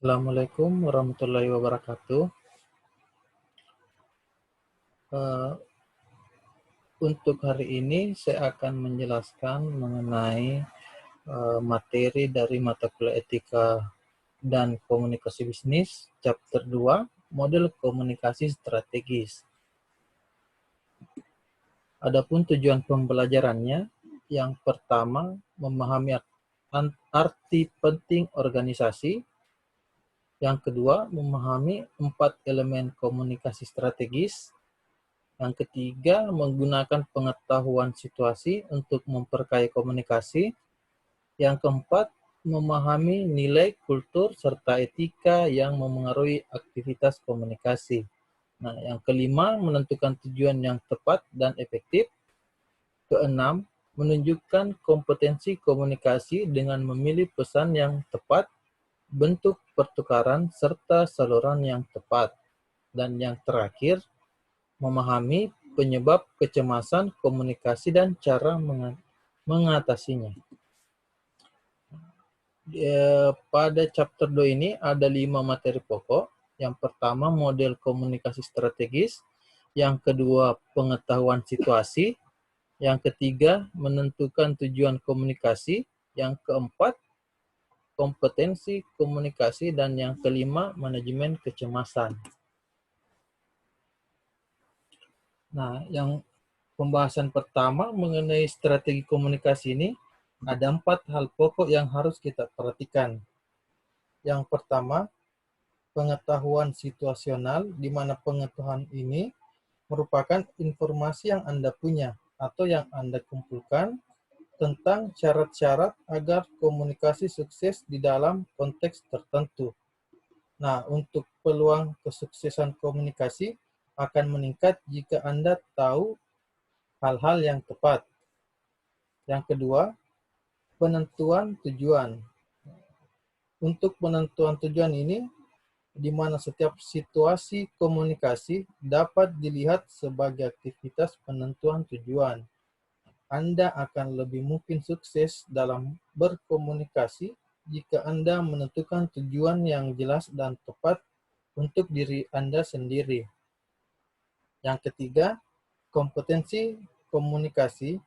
Assalamualaikum warahmatullahi wabarakatuh. Eh, untuk hari ini saya akan menjelaskan mengenai materi dari mata kuliah etika dan komunikasi bisnis, chapter 2, model komunikasi strategis. Adapun tujuan pembelajarannya, yang pertama, memahami arti penting organisasi. Yang kedua, memahami 4 elemen komunikasi strategis. Yang ketiga, menggunakan pengetahuan situasi untuk memperkaya komunikasi. Yang keempat, memahami nilai, kultur, serta etika yang memengaruhi aktivitas komunikasi. Nah, yang kelima, menentukan tujuan yang tepat dan efektif. Keenam, menunjukkan kompetensi komunikasi dengan memilih pesan yang tepat, bentuk pertukaran, serta saluran yang tepat. Dan yang terakhir, memahami penyebab kecemasan komunikasi dan cara mengatasinya. Pada chapter 2 ini ada 5 materi pokok. Yang pertama, model komunikasi strategis. Yang kedua, pengetahuan situasi. Yang ketiga, menentukan tujuan komunikasi. Yang keempat, kompetensi komunikasi. Dan yang kelima, manajemen kecemasan. Nah, yang pembahasan pertama mengenai strategi komunikasi ini, ada 4 hal pokok yang harus kita perhatikan. Yang pertama, pengetahuan situasional, di mana pengetahuan ini merupakan informasi yang Anda punya atau yang Anda kumpulkan tentang syarat-syarat agar komunikasi sukses di dalam konteks tertentu. Nah, untuk peluang kesuksesan komunikasi akan meningkat jika Anda tahu hal-hal yang tepat. Yang kedua, penentuan tujuan. Untuk penentuan tujuan ini, di mana setiap situasi komunikasi dapat dilihat sebagai aktivitas penentuan tujuan. Anda akan lebih mungkin sukses dalam berkomunikasi jika Anda menentukan tujuan yang jelas dan tepat untuk diri Anda sendiri. Yang ketiga, kompetensi komunikasi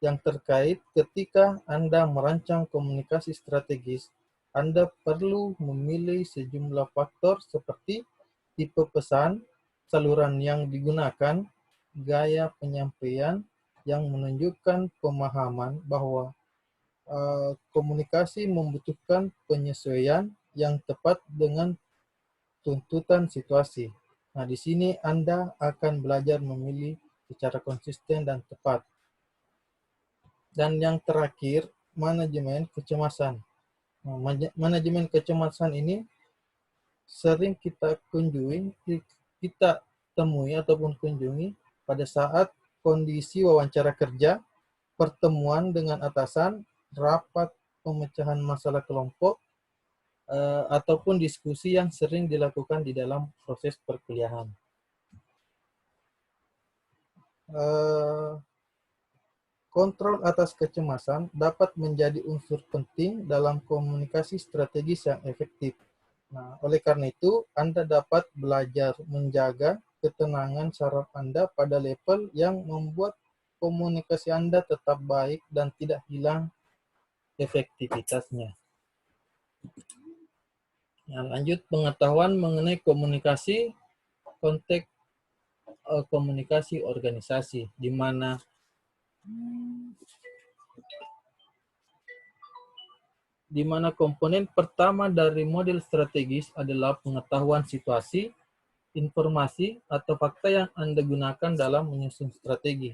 yang terkait ketika Anda merancang komunikasi strategis. Anda perlu memilih sejumlah faktor seperti tipe pesan, saluran yang digunakan, gaya penyampaian yang menunjukkan pemahaman bahwa komunikasi membutuhkan penyesuaian yang tepat dengan tuntutan situasi. Nah, di sini Anda akan belajar memilih secara konsisten dan tepat. Dan yang terakhir, manajemen kecemasan. Nah, manajemen kecemasan ini sering kita temui ataupun kunjungi pada saat kondisi wawancara kerja, pertemuan dengan atasan, rapat pemecahan masalah kelompok, ataupun diskusi yang sering dilakukan di dalam proses perkuliahan. Kontrol atas kecemasan dapat menjadi unsur penting dalam komunikasi strategis yang efektif. Nah, oleh karena itu, Anda dapat belajar menjaga ketenangan saraf Anda pada level yang membuat komunikasi Anda tetap baik dan tidak hilang efektivitasnya. Nah, lanjut pengetahuan mengenai komunikasi, konteks komunikasi organisasi, di mana komponen pertama dari model strategis adalah pengetahuan situasi, informasi, atau fakta yang Anda gunakan dalam menyusun strategi.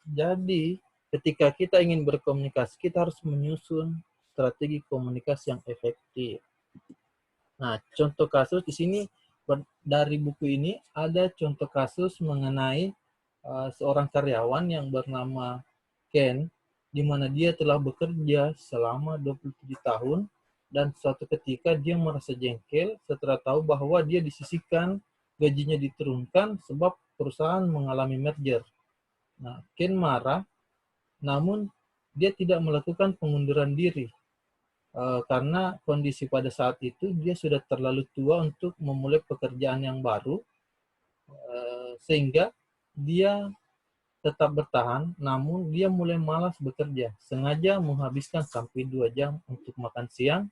Jadi ketika kita ingin berkomunikasi, kita harus menyusun strategi komunikasi yang efektif. Nah, contoh kasus di sini dari buku ini ada contoh kasus mengenai seorang karyawan yang bernama Ken, di mana dia telah bekerja selama 27 tahun dan suatu ketika dia merasa jengkel setelah tahu bahwa dia disisihkan, gajinya diturunkan sebab perusahaan mengalami merger. Nah, Ken marah, namun dia tidak melakukan pengunduran diri. karena kondisi pada saat itu dia sudah terlalu tua untuk memulai pekerjaan yang baru, sehingga dia tetap bertahan, namun dia mulai malas bekerja, sengaja menghabiskan sampai 2 jam untuk makan siang,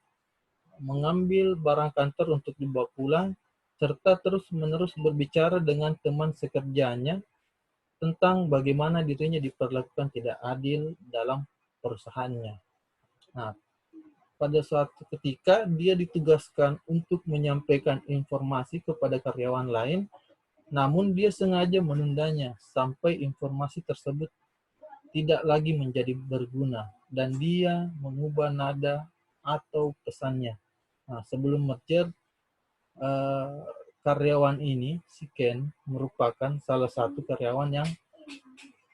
mengambil barang kantor untuk dibawa pulang, serta terus-menerus berbicara dengan teman sekerjanya tentang bagaimana dirinya diperlakukan tidak adil dalam perusahaannya. Nah, pada suatu ketika dia ditugaskan untuk menyampaikan informasi kepada karyawan lain, namun dia sengaja menundanya sampai informasi tersebut tidak lagi menjadi berguna dan dia mengubah nada atau pesannya. Nah, sebelum merger, eh, karyawan ini, si Ken, merupakan salah satu karyawan yang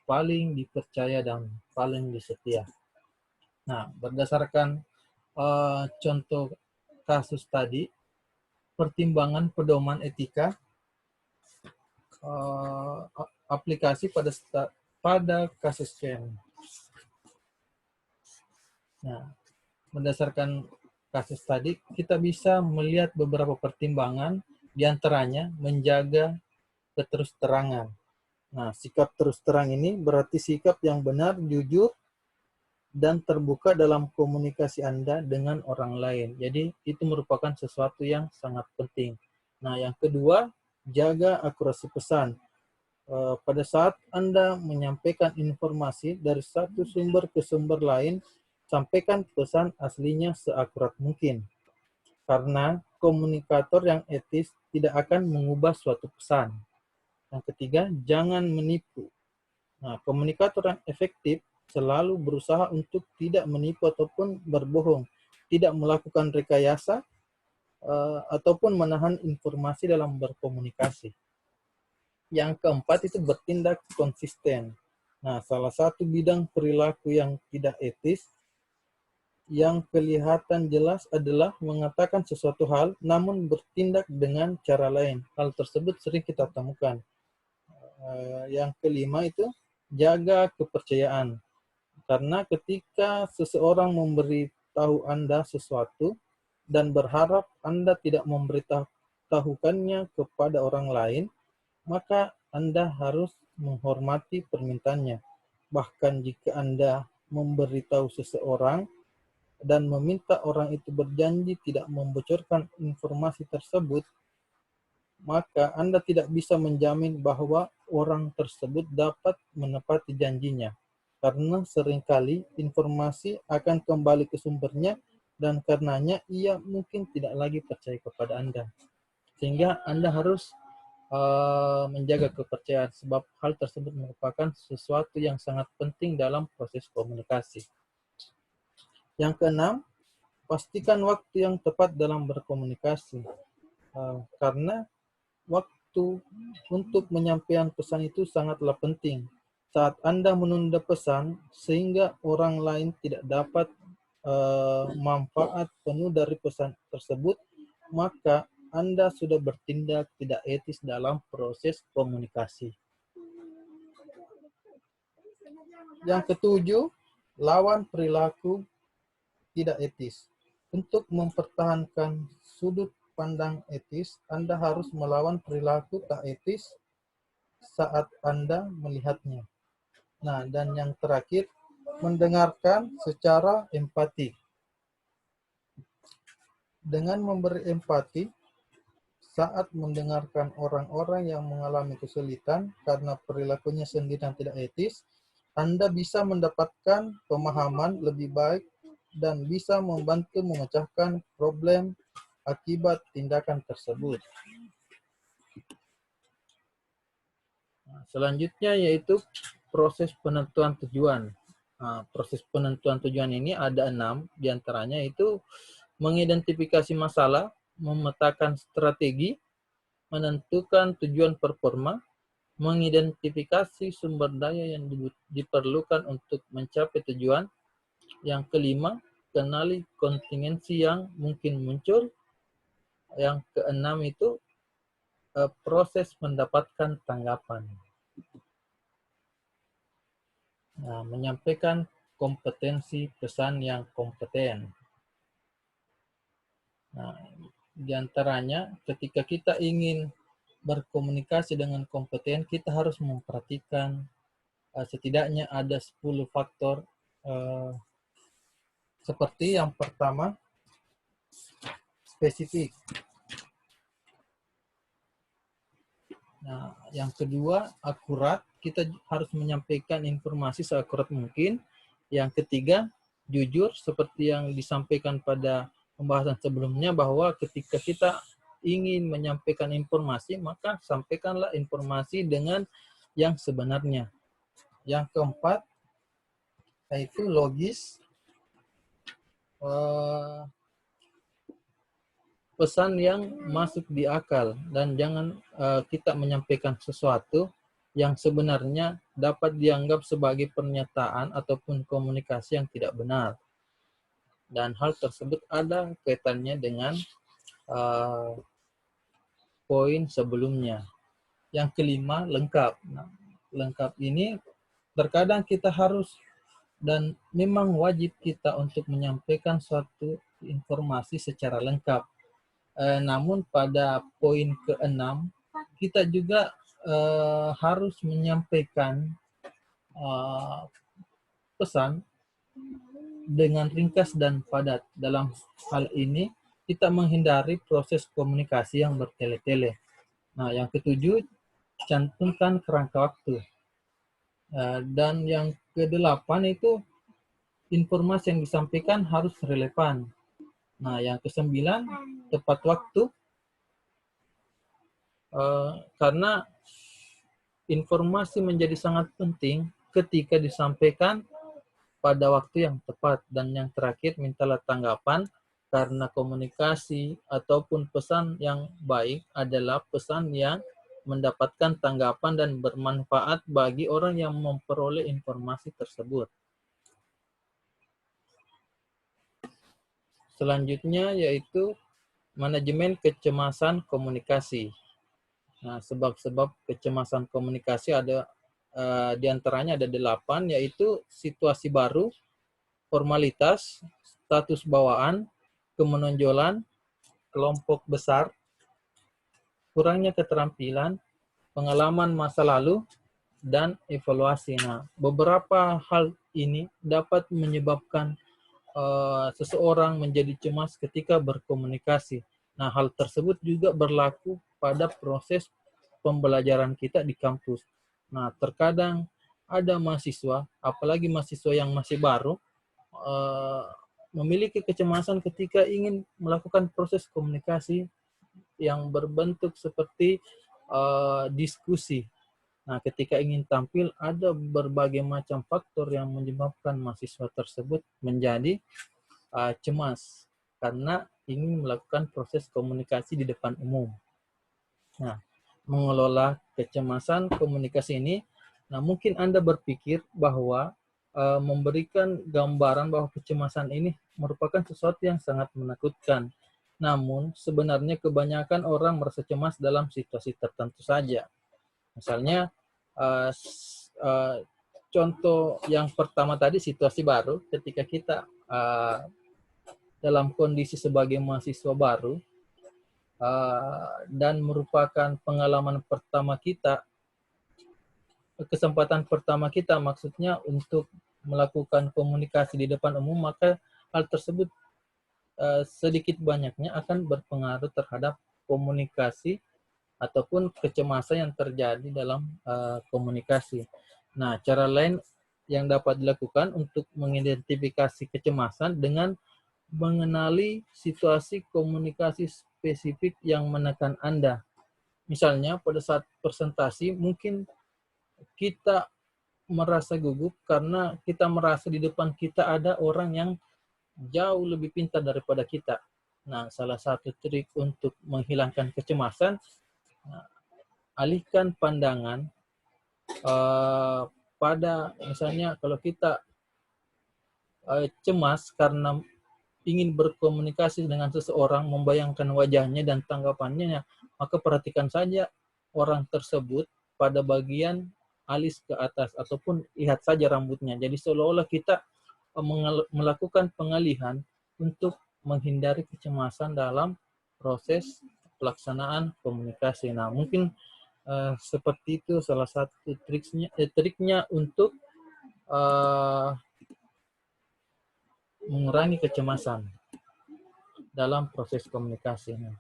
paling dipercaya dan paling disetia. Nah, berdasarkan contoh kasus tadi, pertimbangan pedoman etika, aplikasi pada kasus Ken. Nah, berdasarkan kasus tadi, kita bisa melihat beberapa pertimbangan, diantaranya menjaga keterus-terangan. Nah, sikap terus terang ini berarti sikap yang benar, jujur, dan terbuka dalam komunikasi Anda dengan orang lain. Jadi, itu merupakan sesuatu yang sangat penting. Nah, yang kedua, jaga akurasi pesan. Pada saat Anda menyampaikan informasi dari satu sumber ke sumber lain, sampaikan pesan aslinya seakurat mungkin. Karena komunikator yang etis tidak akan mengubah suatu pesan. Yang ketiga, jangan menipu. Nah, komunikator yang efektif selalu berusaha untuk tidak menipu ataupun berbohong, tidak melakukan rekayasa, ataupun menahan informasi dalam berkomunikasi. Yang keempat itu bertindak konsisten. Nah, salah satu bidang perilaku yang tidak etis yang kelihatan jelas adalah mengatakan sesuatu hal namun bertindak dengan cara lain. Hal tersebut sering kita temukan. Yang kelima itu jaga kepercayaan. Karena ketika seseorang memberitahu Anda sesuatu dan berharap Anda tidak memberitahukannya kepada orang lain, maka Anda harus menghormati permintaannya. Bahkan jika Anda memberitahu seseorang dan meminta orang itu berjanji tidak membocorkan informasi tersebut, maka Anda tidak bisa menjamin bahwa orang tersebut dapat menepati janjinya. Karena seringkali informasi akan kembali ke sumbernya dan karenanya ia mungkin tidak lagi percaya kepada Anda. Sehingga Anda harus menjaga kepercayaan sebab hal tersebut merupakan sesuatu yang sangat penting dalam proses komunikasi. Yang keenam, pastikan waktu yang tepat dalam berkomunikasi. Karena waktu untuk menyampaikan pesan itu sangatlah penting. Saat Anda menunda pesan sehingga orang lain tidak dapat manfaat penuh dari pesan tersebut, maka Anda sudah bertindak tidak etis dalam proses komunikasi. Yang ketujuh, lawan perilaku tidak etis. Untuk mempertahankan sudut pandang etis, Anda harus melawan perilaku tak etis saat Anda melihatnya. Nah, dan yang terakhir, mendengarkan secara empati. Dengan memberi empati, saat mendengarkan orang-orang yang mengalami kesulitan karena perilakunya sendiri yang tidak etis, Anda bisa mendapatkan pemahaman lebih baik dan bisa membantu memecahkan problem akibat tindakan tersebut. Nah, selanjutnya yaitu proses penentuan tujuan. Nah, proses penentuan tujuan ini ada 6, diantaranya itu mengidentifikasi masalah, memetakan strategi, menentukan tujuan performa, mengidentifikasi sumber daya yang diperlukan untuk mencapai tujuan. Yang kelima, kenali kontingensi yang mungkin muncul. Yang keenam itu proses mendapatkan tanggapan. Nah, menyampaikan kompetensi pesan yang kompeten. Nah, di antaranya ketika kita ingin berkomunikasi dengan kompeten, kita harus memperhatikan setidaknya ada 10 faktor. Seperti yang pertama, spesifik. Nah, yang kedua, akurat. Kita harus menyampaikan informasi seakurat mungkin. Yang ketiga, jujur, seperti yang disampaikan pada pembahasan sebelumnya, bahwa ketika kita ingin menyampaikan informasi, maka sampaikanlah informasi dengan yang sebenarnya. Yang keempat, yaitu logis. Pesan yang masuk di akal, dan jangan kita menyampaikan sesuatu yang sebenarnya dapat dianggap sebagai pernyataan ataupun komunikasi yang tidak benar. Dan hal tersebut ada kaitannya dengan poin sebelumnya. Yang kelima, lengkap. Nah, lengkap ini terkadang kita harus dan memang wajib kita untuk menyampaikan suatu informasi secara lengkap. Namun pada poin ke-6, kita juga harus menyampaikan pesan dengan ringkas dan padat. Dalam hal ini, kita menghindari proses komunikasi yang bertele-tele. Nah, yang ketujuh, cantumkan kerangka waktu. Dan yang ke-8 itu, informasi yang disampaikan harus relevan. Nah, yang ke-9, tepat waktu. Karena informasi menjadi sangat penting ketika disampaikan pada waktu yang tepat. Dan yang terakhir, mintalah tanggapan, karena komunikasi ataupun pesan yang baik adalah pesan yang mendapatkan tanggapan dan bermanfaat bagi orang yang memperoleh informasi tersebut. Selanjutnya yaitu manajemen kecemasan komunikasi. Nah, sebab-sebab kecemasan komunikasi ada diantaranya ada 8, yaitu situasi baru, formalitas, status bawaan, kemenonjolan, kelompok besar, kurangnya keterampilan, pengalaman masa lalu, dan evaluasi. Nah, beberapa hal ini dapat menyebabkan seseorang menjadi cemas ketika berkomunikasi. Nah, hal tersebut juga berlaku pada proses pembelajaran kita di kampus. Nah, terkadang ada mahasiswa, apalagi mahasiswa yang masih baru, memiliki kecemasan ketika ingin melakukan proses komunikasi yang berbentuk seperti diskusi. Nah, ketika ingin tampil, ada berbagai macam faktor yang menyebabkan mahasiswa tersebut menjadi cemas karena ingin melakukan proses komunikasi di depan umum. Nah, mengelola kecemasan komunikasi ini, nah mungkin Anda berpikir bahwa memberikan gambaran bahwa kecemasan ini merupakan sesuatu yang sangat menakutkan. Namun, sebenarnya kebanyakan orang merasa cemas dalam situasi tertentu saja. Misalnya, contoh yang pertama tadi, situasi baru, ketika kita dalam kondisi sebagai mahasiswa baru dan merupakan pengalaman pertama kita, kesempatan pertama kita maksudnya untuk melakukan komunikasi di depan umum, maka hal tersebut sedikit banyaknya akan berpengaruh terhadap komunikasi ataupun kecemasan yang terjadi dalam komunikasi. Nah, cara lain yang dapat dilakukan untuk mengidentifikasi kecemasan dengan mengenali situasi komunikasi spesifik yang menekan Anda. Misalnya pada saat presentasi mungkin kita merasa gugup karena kita merasa di depan kita ada orang yang jauh lebih pintar daripada kita. Nah, salah satu trik untuk menghilangkan kecemasan, alihkan pandangan pada misalnya kalau kita cemas karena ingin berkomunikasi dengan seseorang, membayangkan wajahnya dan tanggapannya, maka perhatikan saja orang tersebut pada bagian alis ke atas ataupun lihat saja rambutnya. Jadi seolah-olah kita melakukan pengalihan untuk menghindari kecemasan dalam proses pelaksanaan komunikasi. Nah, mungkin seperti itu salah satu triknya untuk mengurangi kecemasan dalam proses komunikasi. Nah,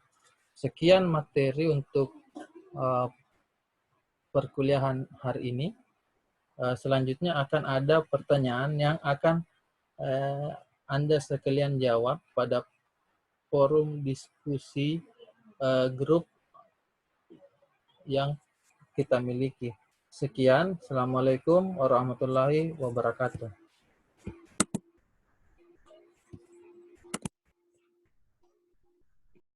sekian materi untuk perkuliahan hari ini. Selanjutnya akan ada pertanyaan yang akan Anda sekalian jawab pada forum diskusi grup yang kita miliki. Sekian, Assalamualaikum warahmatullahi wabarakatuh.